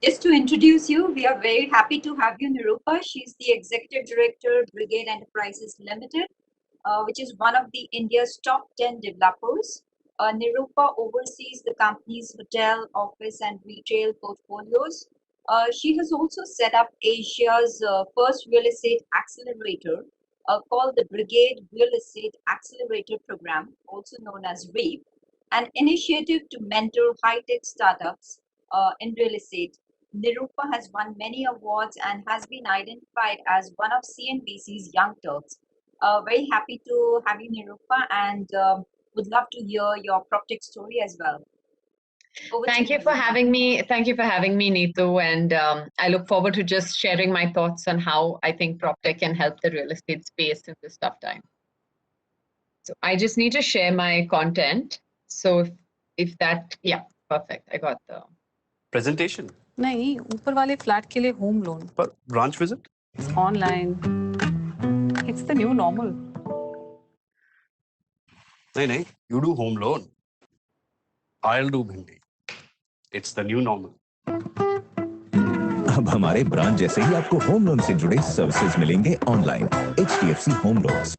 Just to introduce you, we are very happy to have you, Nirupa. She's the Executive Director, Brigade Enterprises Limited, which is one of the India's top 10 developers. Nirupa oversees the company's hotel, office, and retail portfolios. She has also set up Asia's first real estate accelerator called the Brigade Real Estate Accelerator Program, also known as REAP, an initiative to mentor high-tech startups in real estate. Nirupa has won many awards and has been identified as one of CNBC's Young Turks. Very happy to have you, Nirupa, and would love to hear your PropTech story as well. Over to Thank you, you for Nirupa. having me. Thank you for having me, Neetu. And I look forward to just sharing my thoughts on how I think PropTech can help the real estate space in this tough time. So I just need to share my content. So if that, yeah, perfect. I got the presentation. नहीं ऊपर वाले flat के लिए home loan पर branch visit? Online it's the new normal नहीं, you do home loan. I'll do Bhindi. It's the new normal. अब हमारे branch जैसे ही आपको होम लोन से जुड़े सर्विसेज मिलेंगे online. HDFC home loans.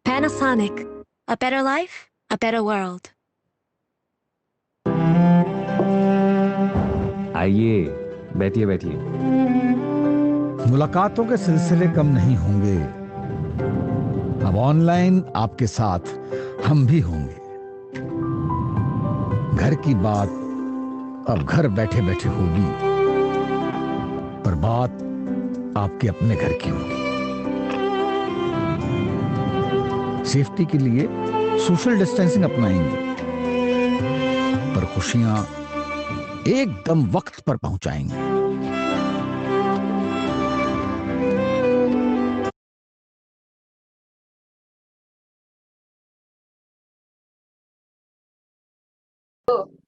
Panasonic. A better life, a better world. आइए बैठिए बैठिए मुलाकातों के सिलसिले कम नहीं होंगे, अब ऑनलाइन आपके साथ हम भी होंगे। घर की बात अब घर बैठे बैठे होगी, पर बात आपके अपने घर की होगी। सेफ्टी के लिए सोशल डिस्टेंसिंग अपनाएंगे, पर खुशियां एकदम वक्त पर पहुंचाएंगे।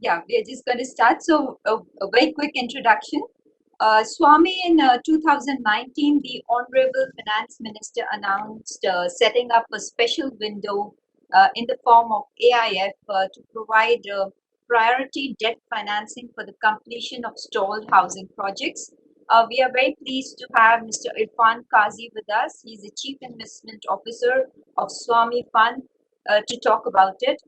Yeah, we are just going to start. So, a very quick introduction. Swami, in 2019, the Honorable Finance Minister announced setting up a special window in the form of AIF to provide priority debt financing for the completion of stalled housing projects. We are very pleased to have Mr. Irfan Kazi with us. He's the Chief Investment Officer of Swami Fund to talk about it.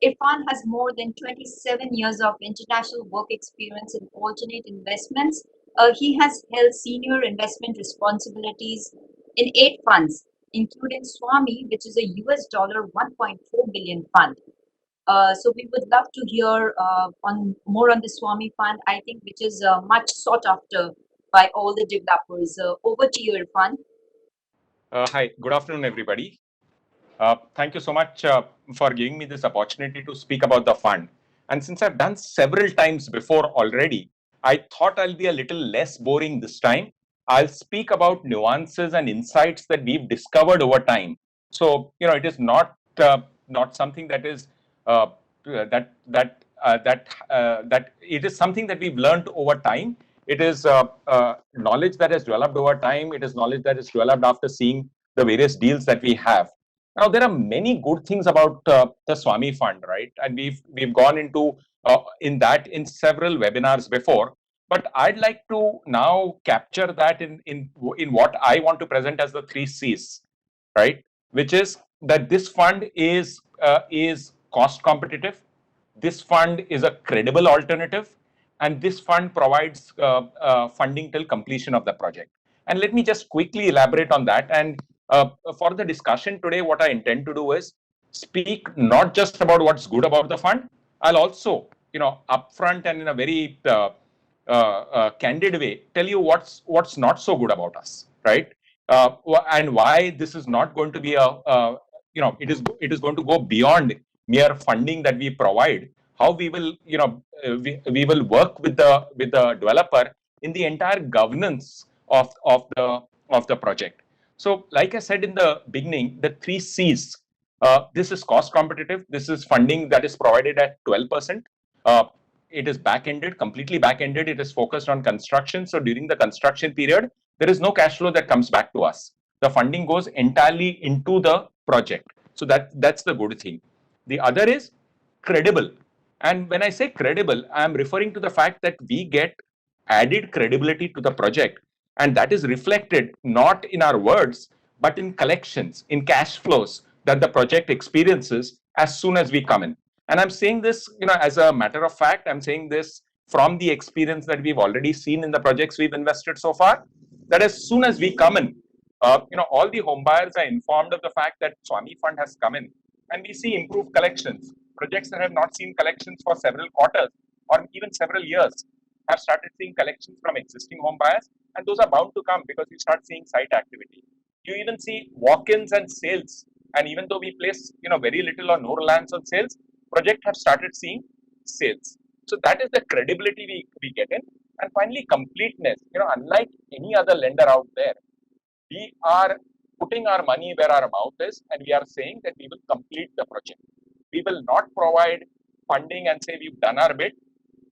Irfan has more than 27 years of international work experience in alternate investments. He has held senior investment responsibilities in 8 funds, including Swami, which is a US dollar 1.4 billion fund. So we would love to hear on more on the Swami fund, I think, which is much sought after by all the developers. Over to you, Irfan. Hi, good afternoon, everybody. Thank you so much for giving me this opportunity to speak about the fund. And since I've done several times before already, I thought I'll be a little less boring this time. I'll speak about nuances and insights that we've discovered over time. So, it is not something that is that it is something that we've learned over time. It is knowledge that has developed over time. It is knowledge that is developed after seeing the various deals that we have. Now, there are many good things about the Swami Fund, right? And we've gone into in several webinars before. But I'd like to now capture that in what I want to present as the 3Cs, right? Which is that this fund is cost competitive. This fund is a credible alternative, and this fund provides funding till completion of the project. And let me just quickly elaborate on that. And for the discussion today, what I intend to do is speak not just about what's good about the fund. I'll also, upfront and in a very candid way, tell you what's not so good about us, right? And why this is not going to be it is going to go beyond mere funding that we provide. How we will, we will work with the developer in the entire governance of the project. So, like I said in the beginning, the 3Cs. This is cost competitive. This is funding that is provided at 12%. It is back-ended, completely back-ended. It is focused on construction. So during the construction period, there is no cash flow that comes back to us. The funding goes entirely into the project. So that's the good thing. The other is credible. And when I say credible, I am referring to the fact that we get added credibility to the project. And that is reflected not in our words, but in collections, in cash flows that the project experiences as soon as we come in. And I'm saying this, as a matter of fact, I'm saying this from the experience that we've already seen in the projects we've invested so far, that as soon as we come in, all the home buyers are informed of the fact that Swami Fund has come in, and we see improved collections. Projects that have not seen collections for several quarters or even several years have started seeing collections from existing home buyers, and those are bound to come because you start seeing site activity. You even see walk-ins and sales, and even though we place very little or no reliance on sales, project have started seeing sales. So that is the credibility we get in. And finally, completeness. Unlike any other lender out there, we are putting our money where our mouth is, and we are saying that we will complete the project. We will not provide funding and say we've done our bit.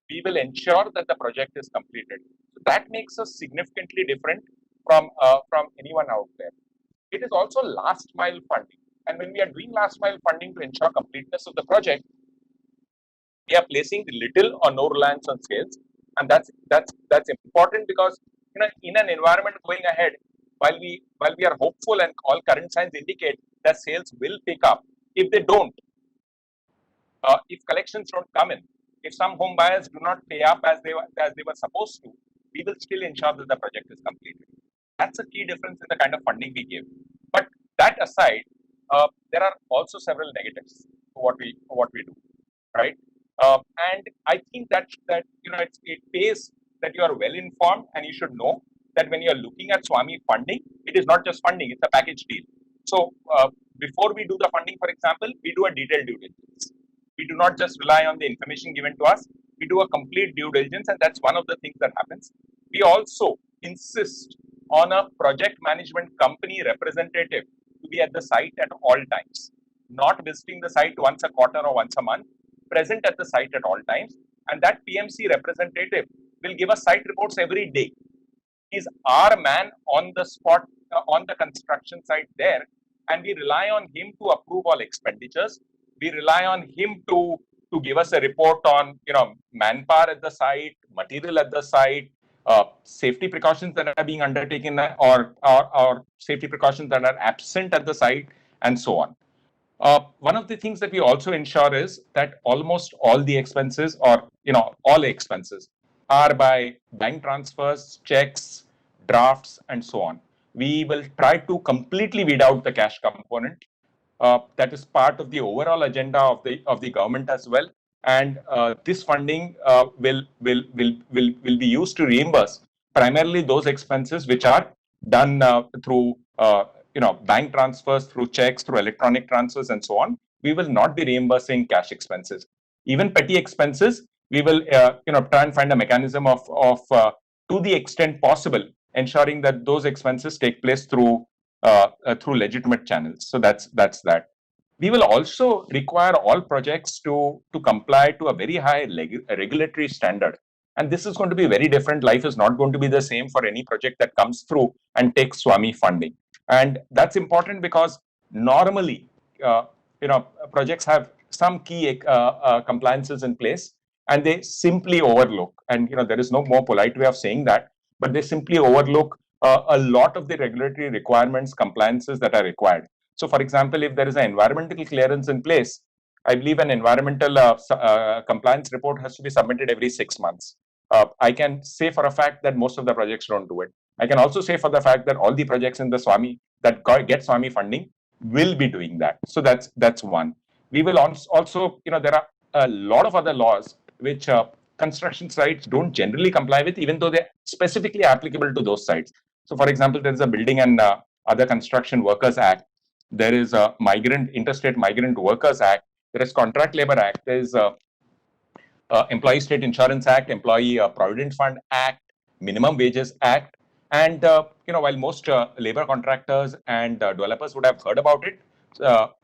We will ensure that the project is completed. So that makes us significantly different from anyone out there. It is also last mile funding. And when we are doing last mile funding to ensure completeness of the project, we are placing little or no reliance on sales. And that's important because in an environment going ahead, while we are hopeful and all current signs indicate that sales will pick up, if they don't, if collections don't come in, if some home buyers do not pay up as they were supposed to, we will still ensure that the project is completed. That's a key difference in the kind of funding we give. But that aside, there are also several negatives to what we do, right? And I think that it pays that you are well informed, and you should know that when you are looking at Swami funding, it is not just funding; it's a package deal. So before we do the funding, for example, we do a detailed due diligence. We do not just rely on the information given to us. We do a complete due diligence, and that's one of the things that happens. We also insist on a project management company representative to be at the site at all times, not visiting the site once a quarter or once a month, present at the site at all times. And that PMC representative will give us site reports every day. He's our man on the spot, on the construction site there, and we rely on him to approve all expenditures. We rely on him to give us a report on manpower at the site, material at the site, safety precautions that are being undertaken, or safety precautions that are absent at the site, and so on. One of the things that we also ensure is that almost all the expenses, or all expenses, are by bank transfers, checks, drafts, and so on. We will try to completely weed out the cash component. That is part of the overall agenda of the government as well. And this funding will be used to reimburse primarily those expenses which are done through bank transfers, through checks, through electronic transfers, and so on. We will not be reimbursing cash expenses. Even petty expenses, we will try and find a mechanism of to the extent possible, ensuring that those expenses take place through legitimate channels. So that's that. We will also require all projects to comply to a very high regulatory standard. And this is going to be very different. Life is not going to be the same for any project that comes through and takes Swami funding. And that's important because normally, projects have some key compliances in place, and they simply overlook. And there is no more polite way of saying that, but they simply overlook a lot of the regulatory requirements, compliances that are required. So, for example, if there is an environmental clearance in place, I believe an environmental compliance report has to be submitted every 6 months. I can say for a fact that most of the projects don't do it. I can also say for the fact that all the projects in the Swami that get Swami funding will be doing that. So that's one. We will also, there are a lot of other laws which construction sites don't generally comply with, even though they're specifically applicable to those sites. So, for example, there is a Building and Other Construction Workers Act. There is a Interstate Migrant Workers Act. There is Contract Labor Act. There is Employee State Insurance Act, Employee Provident Fund Act, Minimum Wages Act. And while most labor contractors and developers would have heard about it,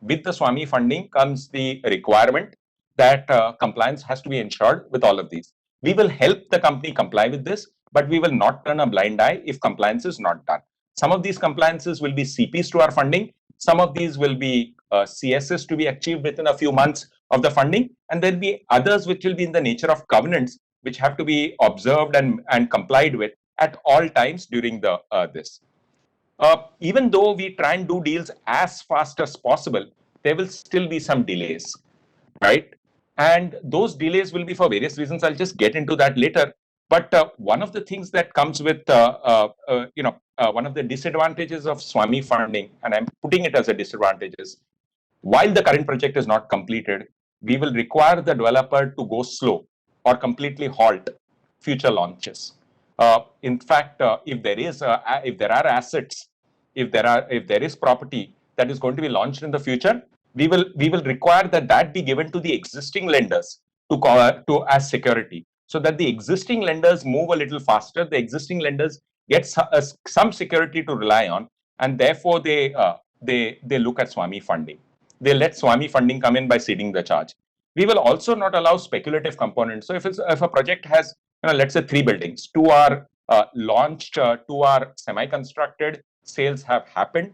with the Swami funding comes the requirement that compliance has to be ensured with all of these. We will help the company comply with this, but we will not turn a blind eye if compliance is not done. Some of these compliances will be CPs to our funding. Some of these will be CSs to be achieved within a few months of the funding. And there'll be others which will be in the nature of covenants, which have to be observed and complied with at all times during this. Even though we try and do deals as fast as possible, there will still be some delays, right? And those delays will be for various reasons. I'll just get into that later. But one of the things that comes with, one of the disadvantages of Swami funding, and I'm putting it as a disadvantage, is while the current project is not completed, we will require the developer to go slow or completely halt future launches. In fact, if there are assets, if there is property that is going to be launched in the future, we will require that be given to the existing lenders to as security, so that the existing lenders move a little faster. The existing lenders get some security to rely on, and therefore they look at Swami funding. They let Swami funding come in by ceding the charge. We will also not allow speculative components. So if a project has, let's say 3 buildings, 2 are launched, 2 are semi-constructed, sales have happened,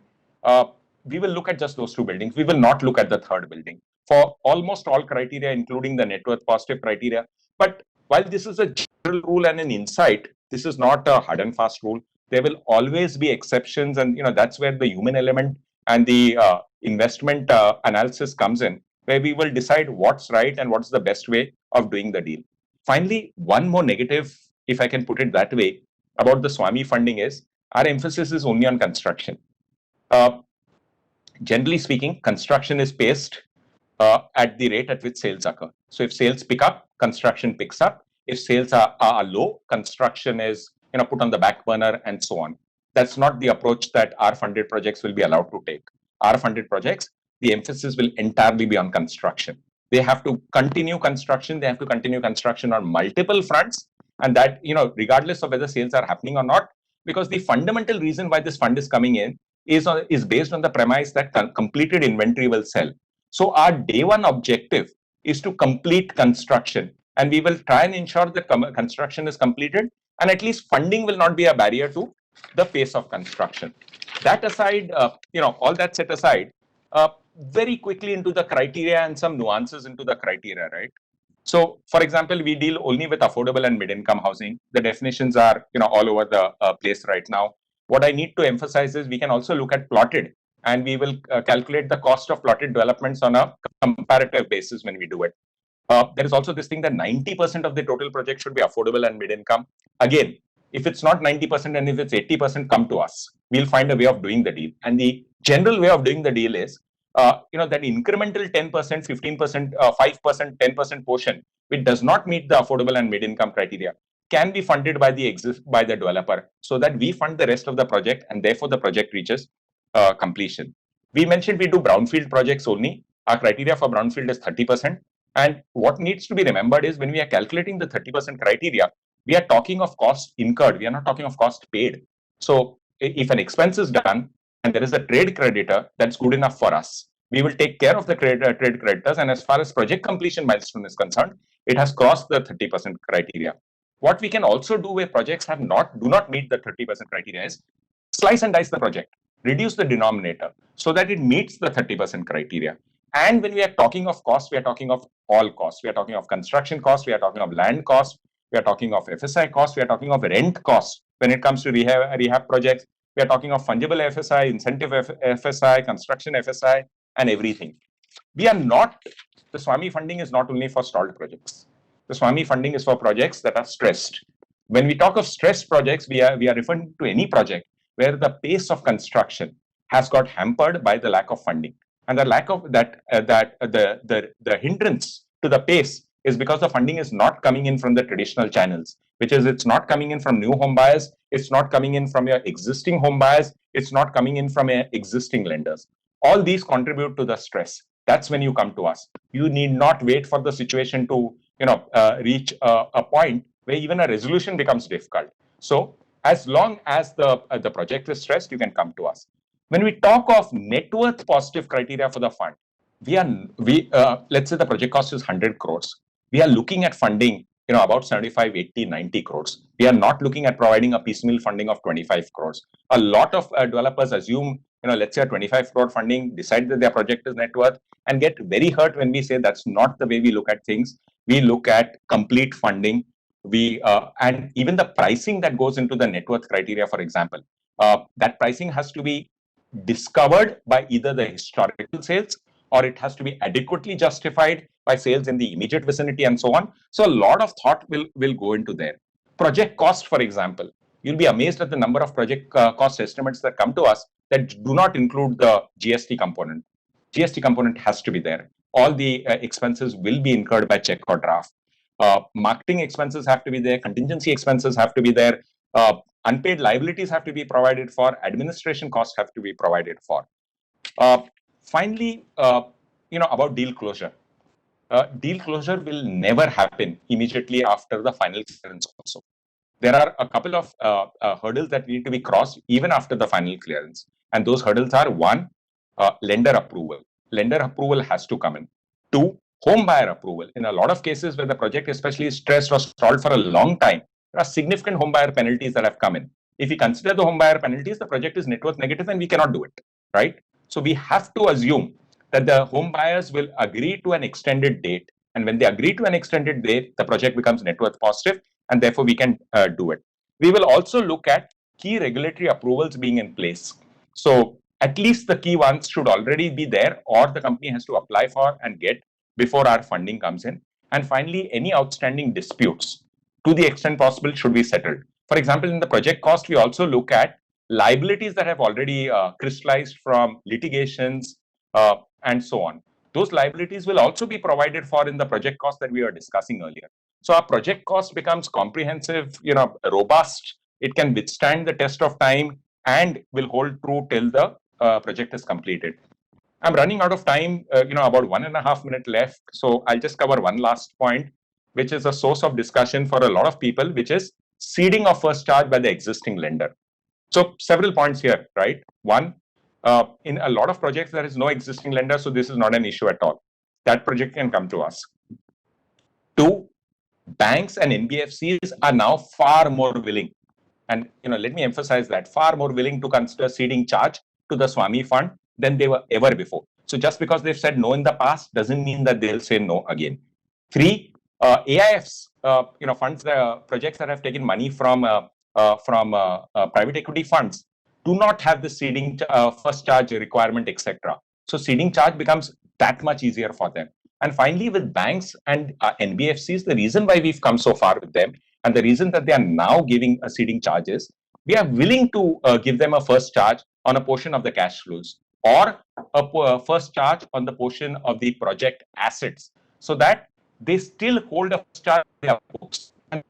we will look at just those 2 buildings. We will not look at the 3rd building for almost all criteria, including the net worth positive criteria. But while this is a general rule and an insight, this is not a hard and fast rule. There will always be exceptions, and that's where the human element and the investment analysis comes in, where we will decide what's right and what's the best way of doing the deal. Finally, one more negative, if I can put it that way, about the Swami funding is Our emphasis is only on construction. Generally speaking, construction is paced at the rate at which sales occur. So if sales pick up, construction picks up. If sales are low, construction is put on the back burner and so on. That's not the approach that our funded projects will be allowed to take. Our funded projects, the emphasis will entirely be on construction. They have to continue construction. They have to continue construction on multiple fronts, and that regardless of whether sales are happening or not, because the fundamental reason why this fund is coming in is based on the premise that completed inventory will sell. So our day one objective is to complete construction, and we will try and ensure that construction is completed, and at least funding will not be a barrier to the pace of construction. That aside, all that set aside, very quickly into the criteria and some nuances into the criteria, right? So, for example, we deal only with affordable and mid-income housing. The definitions are, all over the place right now. What I need to emphasize is we can also look at plotted, and we will calculate the cost of plotted developments on a comparative basis when we do it. There is also this thing that 90% of the total project should be affordable and mid-income. Again, if it's not 90% and if it's 80%, come to us. We'll find a way of doing the deal. And the general way of doing the deal is, that incremental 10%, 15%, 5%, 10% portion, which does not meet the affordable and mid-income criteria, can be funded by the developer, so that we fund the rest of the project, and therefore the project reaches completion. We mentioned we do brownfield projects only. Our criteria for brownfield is 30%. And what needs to be remembered is when we are calculating the 30% criteria, we are talking of cost incurred. We are not talking of cost paid. So if an expense is done and there is a trade creditor, that's good enough for us. We will take care of the trade creditors. And as far as project completion milestone is concerned, it has crossed the 30% criteria. What we can also do where projects do not meet the 30% criteria is slice and dice the project, reduce the denominator so that it meets the 30% criteria. And when we are talking of cost, we are talking of all costs. We are talking of construction costs. We are talking of land costs. We are talking of FSI costs. We are talking of rent costs. When it comes to rehab projects, we are talking of fungible FSI, incentive FSI, construction FSI, and everything. The SWAMIH funding is not only for stalled projects. The SWAMIH funding is for projects that are stressed. When we talk of stressed projects, we are referring to any project where the pace of construction has got hampered by the lack of funding. And the lack of the hindrance to the pace is because the funding is not coming in from the traditional channels, which is it's not coming in from new home buyers, it's not coming in from your existing home buyers, it's not coming in from your existing lenders. All these contribute to the stress. That's when you come to us. You need not wait for the situation to reach a point where even a resolution becomes difficult. So as long as the project is stressed, you can come to us. When we talk of net worth positive criteria for the fund, let's say the project cost is 100 crores. We are looking at funding, about 75, 80, 90 crores. We are not looking at providing a piecemeal funding of 25 crores. A lot of developers assume, let's say a 25 crore funding, decide that their project is net worth, and get very hurt when we say that's not the way we look at things. We look at complete funding. And even the pricing that goes into the net worth criteria, for example, that pricing has to be discovered by either the historical sales, or it has to be adequately justified by sales in the immediate vicinity and so on. So a lot of thought will go into there. Project cost, for example, you'll be amazed at the number of project cost estimates that come to us that do not include the GST component. GST component has to be there. All the expenses will be incurred by check or draft. Marketing expenses have to be there. Contingency expenses have to be there. Unpaid liabilities have to be provided for. Administration costs have to be provided for. Finally, about deal closure. Deal closure will never happen immediately after the final clearance also. There are a couple of hurdles that need to be crossed even after the final clearance. And those hurdles are: one, lender approval. Lender approval has to come in. Two, home buyer approval. In a lot of cases where the project especially is stressed or stalled for a long time, there are significant home buyer penalties that have come in. If we consider the home buyer penalties, the project is net worth negative and we cannot do it, right? So we have to assume that the home buyers will agree to an extended date. And when they agree to an extended date, the project becomes net worth positive, and therefore we can do it. We will also look at key regulatory approvals being in place. So at least the key ones should already be there, or the company has to apply for and get before our funding comes in. And finally, any outstanding disputes, to the extent possible, should be settled. For example, in the project cost, we also look at liabilities that have already crystallized from litigations and so on. Those liabilities will also be provided for in the project cost that we were discussing earlier. So our project cost becomes comprehensive, robust. It can withstand the test of time and will hold true till the project is completed. I'm running out of time, about 1.5 minutes left. So I'll just cover one last point, which is a source of discussion for a lot of people, which is ceding of first charge by the existing lender. So several points here, right? One, in a lot of projects, there is no existing lender, so this is not an issue at all. That project can come to us. Two, banks and NBFCs are now far more willing, and let me emphasize that, far more willing to consider ceding charge to the Swami Fund than they were ever before. So just because they've said no in the past doesn't mean that they'll say no again. Three, AIFs, funds, projects that have taken money from private equity funds do not have the ceding first charge requirement, etc. So ceding charge becomes that much easier for them. And finally, with banks and NBFCs, the reason why we've come so far with them and the reason that they are now giving a ceding charges, we are willing to give them a first charge on a portion of the cash flows or a first charge on the portion of the project assets, so that they still hold a first charge on their books, and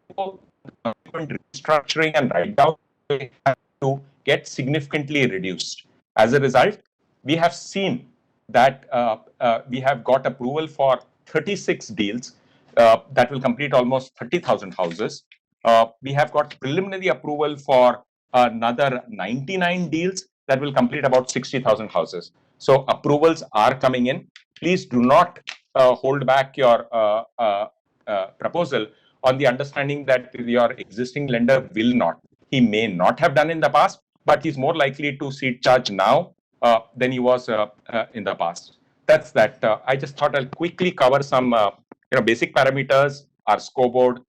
restructuring and write down they have to get significantly reduced. As a result, we have seen that we have got approval for 36 deals that will complete almost 30,000 houses. We have got preliminary approval for another 99 deals that will complete about 60,000 houses. So approvals are coming in. Please do not hold back your proposal on the understanding that your existing lender will not. He may not have done in the past, but he's more likely to cede charge now than he was in the past. That's that. I just thought I'll quickly cover some basic parameters, our scoreboard,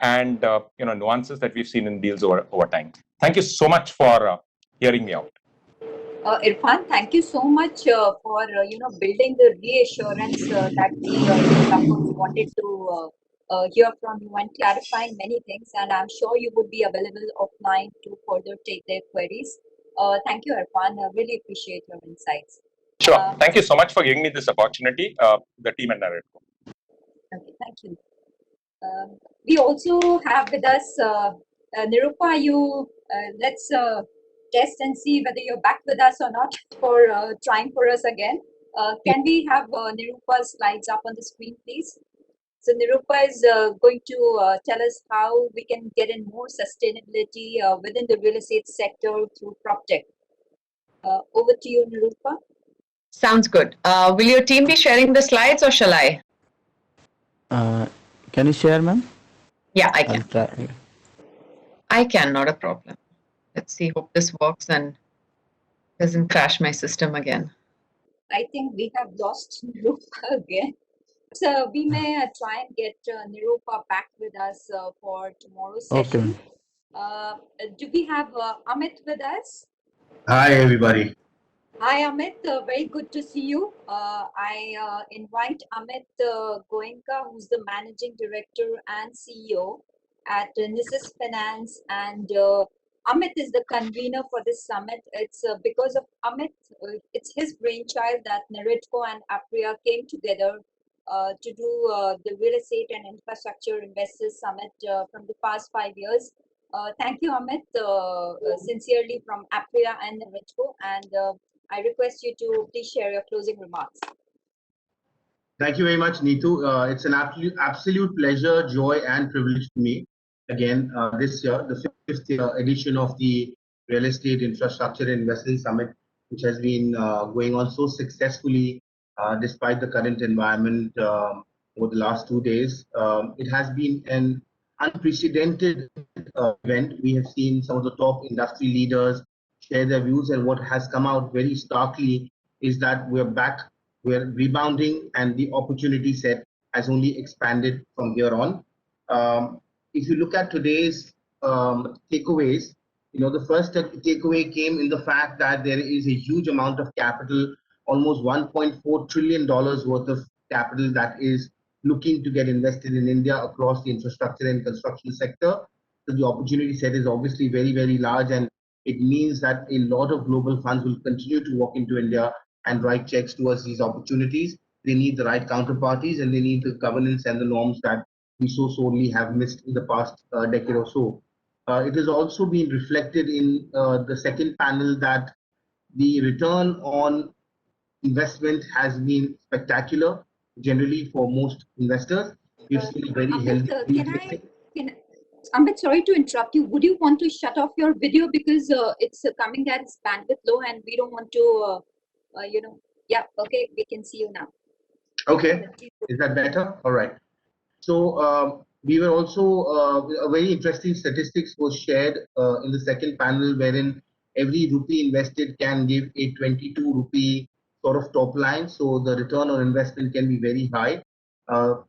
and nuances that we've seen in deals over time. Thank you so much for hearing me out. Irfan, thank you so much for building the reassurance that the developers wanted to hear from you and clarifying many things. And I'm sure you would be available offline to further take their queries. Thank you, Irfan. I really appreciate your insights. Sure. Thank you so much for giving me this opportunity, the team and Narendra. Okay, thank you. We also have with us Nirupa. Let's test and see whether you're back with us or not for trying for us again. Can we have Nirupa's slides up on the screen, please? So Nirupa is going to tell us how we can get in more sustainability within the real estate sector through PropTech. Over to you, Nirupa. Sounds good. Will your team be sharing the slides or shall I? Can you share, ma'am? Yeah, I can. I can, not a problem. Let's see, hope this works and doesn't crash my system again. I think we have lost Nirupa again. So we may try and get Nirupa back with us for tomorrow's session. Okay. Do we have Amit with us? Hi, everybody. Hi, Amit. Very good to see you. I invite Amit Goenka, who's the Managing Director and CEO at Nisis Finance, and Amit is the convener for this summit. It's because of Amit, it's his brainchild that NAREDCO and Apria came together to do the Real Estate and Infrastructure Investors Summit from the past 5 years. Thank you, Amit, sincerely from Apria and NAREDCO, and I request you to please share your closing remarks. Thank you very much, Neetu. It's an absolute pleasure, joy, and privilege to me. Again, this year, the 5th edition of the Real Estate Infrastructure Investing Summit, which has been going on so successfully despite the current environment over the last 2 days. It has been an unprecedented event. We have seen some of the top industry leaders share their views, and what has come out very starkly is that we're back, we're rebounding, and the opportunity set has only expanded from here on. If you look at today's takeaways, the first takeaway came in the fact that there is a huge amount of capital, almost $1.4 trillion worth of capital that is looking to get invested in India across the infrastructure and construction sector. So the opportunity set is obviously very, very large, and it means that a lot of global funds will continue to walk into India and write checks towards these opportunities. They need the right counterparties and they need the governance and the norms that we so sorely have missed in the past decade or so. It has also been reflected in the second panel that the return on investment has been spectacular, generally for most investors. We've seen a very Amit, healthy. Amit, sorry to interrupt you. Would you want to shut off your video because it's coming as bandwidth low and we don't want to, yeah, okay, we can see you now. Okay, is that better? All right. So we were also, a very interesting statistics was shared in the second panel wherein every rupee invested can give a 22 rupee sort of top line. So the return on investment can be very high.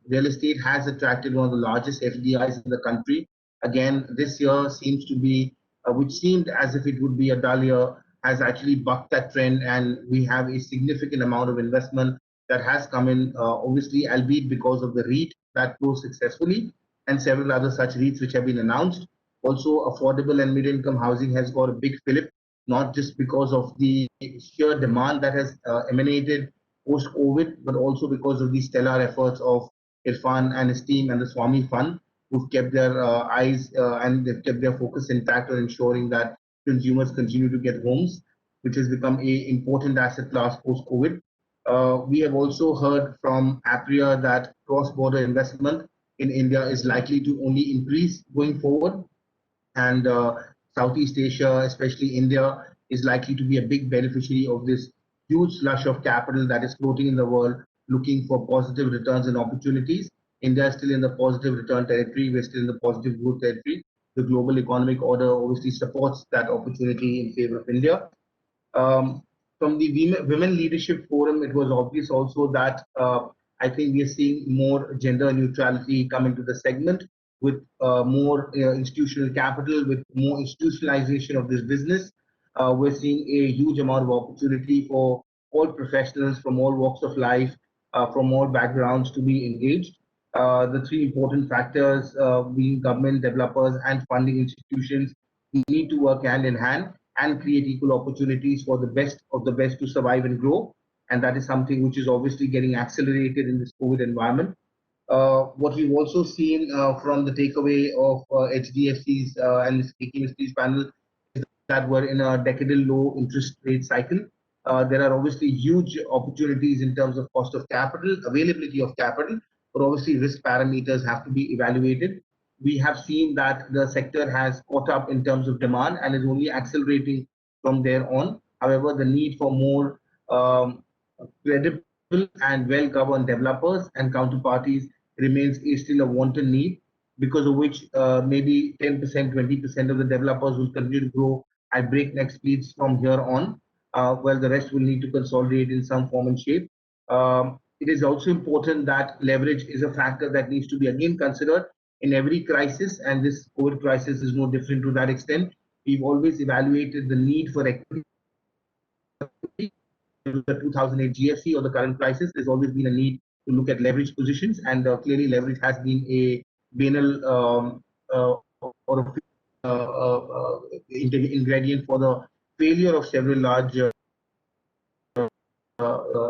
Real estate has attracted one of the largest FDIs in the country. Again, this year seems to be, which seemed as if it would be a dull year, has actually bucked that trend, and we have a significant amount of investment that has come in, obviously, albeit because of the REIT that closed successfully and several other such REITs which have been announced. Also, affordable and mid-income housing has got a big fillip, not just because of the sheer demand that has emanated post-COVID, but also because of the stellar efforts of Irfan and his team and the Swami Fund, who've kept their eyes and they've kept their focus intact on ensuring that consumers continue to get homes, which has become a important asset class post-COVID. We have also heard from APRIA that cross-border investment in India is likely to only increase going forward. And Southeast Asia, especially India, is likely to be a big beneficiary of this huge slush of capital that is floating in the world, looking for positive returns and opportunities. India is still in the positive return territory. We're still in the positive growth territory. The global economic order obviously supports that opportunity in favor of India. From the Women Leadership Forum, it was obvious also that I think we are seeing more gender neutrality come into the segment with more institutional capital, with more institutionalization of this business. We're seeing a huge amount of opportunity for all professionals from all walks of life, from all backgrounds to be engaged. The three important factors being government, developers, and funding institutions need to work hand in hand and create equal opportunities for the best of the best to survive and grow. And that is something which is obviously getting accelerated in this COVID environment. What we've also seen from the takeaway of HDFC's and Speaking Mysteries panel is that we're in a decadal low interest rate cycle. There are obviously huge opportunities in terms of cost of capital, availability of capital, but obviously risk parameters have to be evaluated. We have seen that the sector has caught up in terms of demand and is only accelerating from there on. However, the need for more credible and well-governed developers and counterparties remains still a wanton need, because of which maybe 10%, 20% of the developers will continue to grow at breakneck speeds from here on, while the rest will need to consolidate in some form and shape. It is also important that leverage is a factor that needs to be again considered in every crisis, and this COVID crisis is no different to that extent. We've always evaluated the need for equity. The 2008 GFC or the current crisis, there's always been a need to look at leverage positions, and clearly leverage has been a banal or ingredient for the failure of several large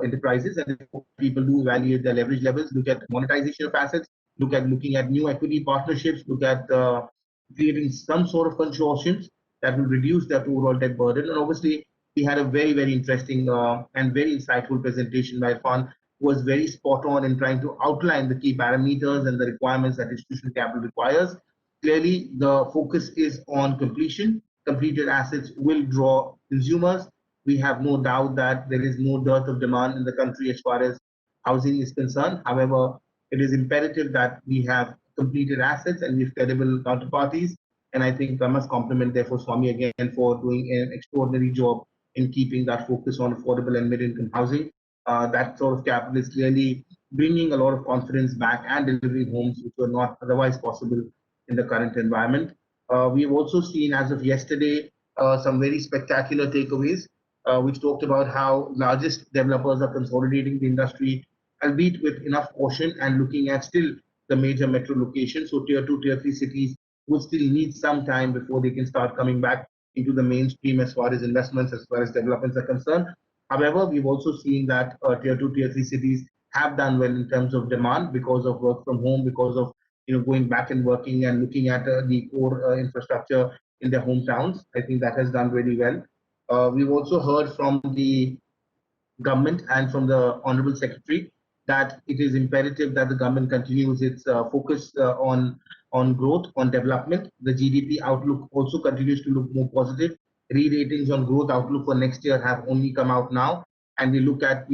enterprises. And people do evaluate their leverage levels, look at monetization of assets, looking at new equity partnerships, look at creating some sort of consortiums that will reduce that overall debt burden. And obviously, we had a very, very interesting and very insightful presentation by Irfan, who was very spot on in trying to outline the key parameters and the requirements that institutional capital requires. Clearly, the focus is on completion. Completed assets will draw consumers. We have no doubt that there is no dearth of demand in the country as far as housing is concerned. However, it is imperative that we have completed assets and we have credible counterparties. And I think I must compliment therefore Swami again for doing an extraordinary job in keeping that focus on affordable and mid-income housing. That sort of capital is clearly bringing a lot of confidence back and delivering homes which were not otherwise possible in the current environment. We've also seen as of yesterday some very spectacular takeaways, which talked about how largest developers are consolidating the industry, albeit with enough caution and looking at still the major metro locations. So tier 2, tier 3 cities would still need some time before they can start coming back into the mainstream as far as investments, as far as developments are concerned. However, we've also seen that tier 2, tier 3 cities have done well in terms of demand because of work from home, because of going back and working and looking at the core infrastructure in their hometowns. I think that has done really well. We've also heard from the government and from the Honorable Secretary that it is imperative that the government continues its focus on growth, on development. The GDP outlook also continues to look more positive. Re-ratings on growth outlook for next year have only come out now, and we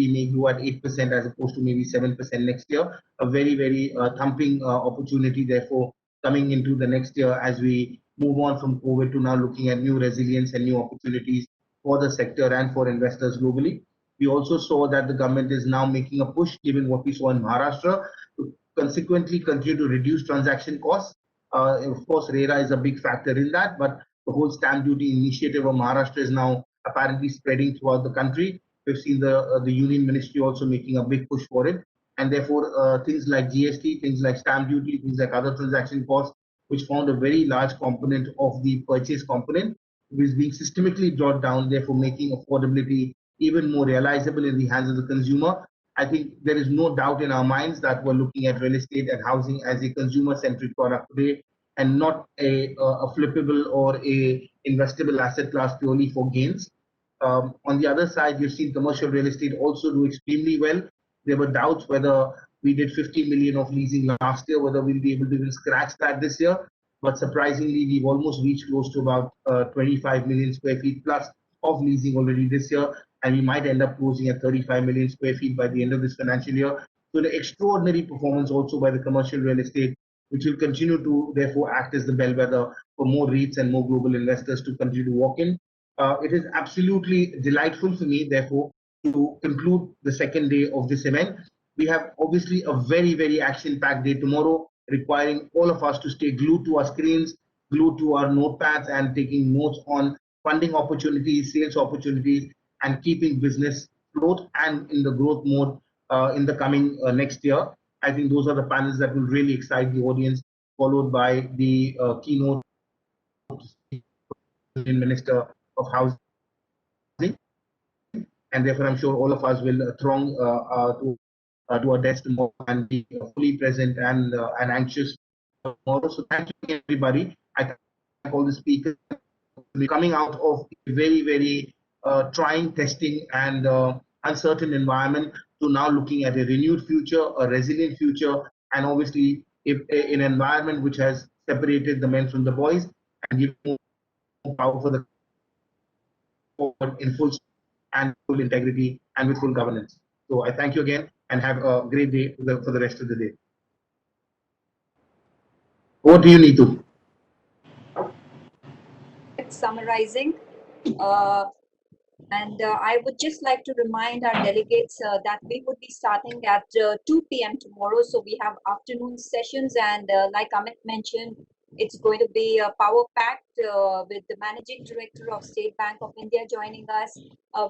may grow at 8% as opposed to maybe 7% next year. A very, very thumping opportunity, therefore, coming into the next year as we move on from COVID to now looking at new resilience and new opportunities for the sector and for investors globally. We also saw that the government is now making a push, given what we saw in Maharashtra, to consequently continue to reduce transaction costs. Of course, RERA is a big factor in that, but the whole stamp duty initiative of Maharashtra is now apparently spreading throughout the country. We've seen the Union Ministry also making a big push for it. And therefore, things like GST, things like stamp duty, things like other transaction costs, which formed a very large component of the purchase component, is being systemically brought down, therefore making affordability even more realizable in the hands of the consumer. I think there is no doubt in our minds that we're looking at real estate and housing as a consumer-centric product today, and not a flippable or a investable asset class purely for gains. On the other side, you've seen commercial real estate also do extremely well. There were doubts whether we did 50 million of leasing last year, whether we'll be able to even scratch that this year. But surprisingly, we've almost reached close to about 25 million square feet plus of leasing already this year, and we might end up closing at 35 million square feet by the end of this financial year. So the extraordinary performance also by the commercial real estate, which will continue to therefore act as the bellwether for more REITs and more global investors to continue to walk in. It is absolutely delightful for me, therefore, to conclude the second day of this event. We have obviously a very, very action-packed day tomorrow, requiring all of us to stay glued to our screens, glued to our notepads, and taking notes on funding opportunities, sales opportunities, and keeping business afloat and in the growth mode in the coming next year. I think those are the panels that will really excite the audience, followed by the keynote Minister of Housing. And therefore, I'm sure all of us will throng to our desk tomorrow and be fully present and anxious tomorrow. So thank you, everybody. I thank all the speakers. We're coming out of a very, very trying, testing, and uncertain environment to now looking at a renewed future, a resilient future, and obviously an environment which has separated the men from the boys and give more power for the forward in full and full integrity and with full governance. So I thank you again and have a great day for the rest of the day. Over to you, Neetu. Summarizing. I would just like to remind our delegates that we would be starting at 2 p.m. tomorrow. So we have afternoon sessions, and like Amit mentioned, it's going to be power-packed with the Managing Director of State Bank of India joining us.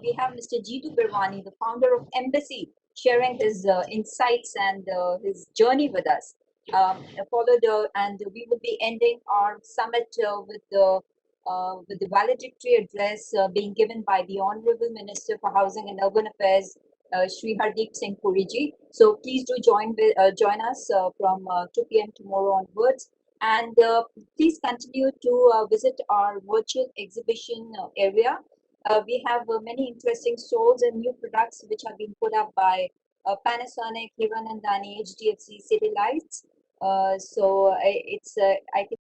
We have Mr. Jeetu Birwani, the founder of Embassy, sharing his insights and his journey with us. And we would be ending our summit with the valedictory address being given by the Honorable Minister for Housing and Urban Affairs, Shri Hardeep Singh Puri ji. So please do join us from 2 p.m. tomorrow onwards. And please continue to visit our virtual exhibition area. We have many interesting stalls and new products which have been put up by Panasonic, Hiranandani, HDFC, City Lights. I think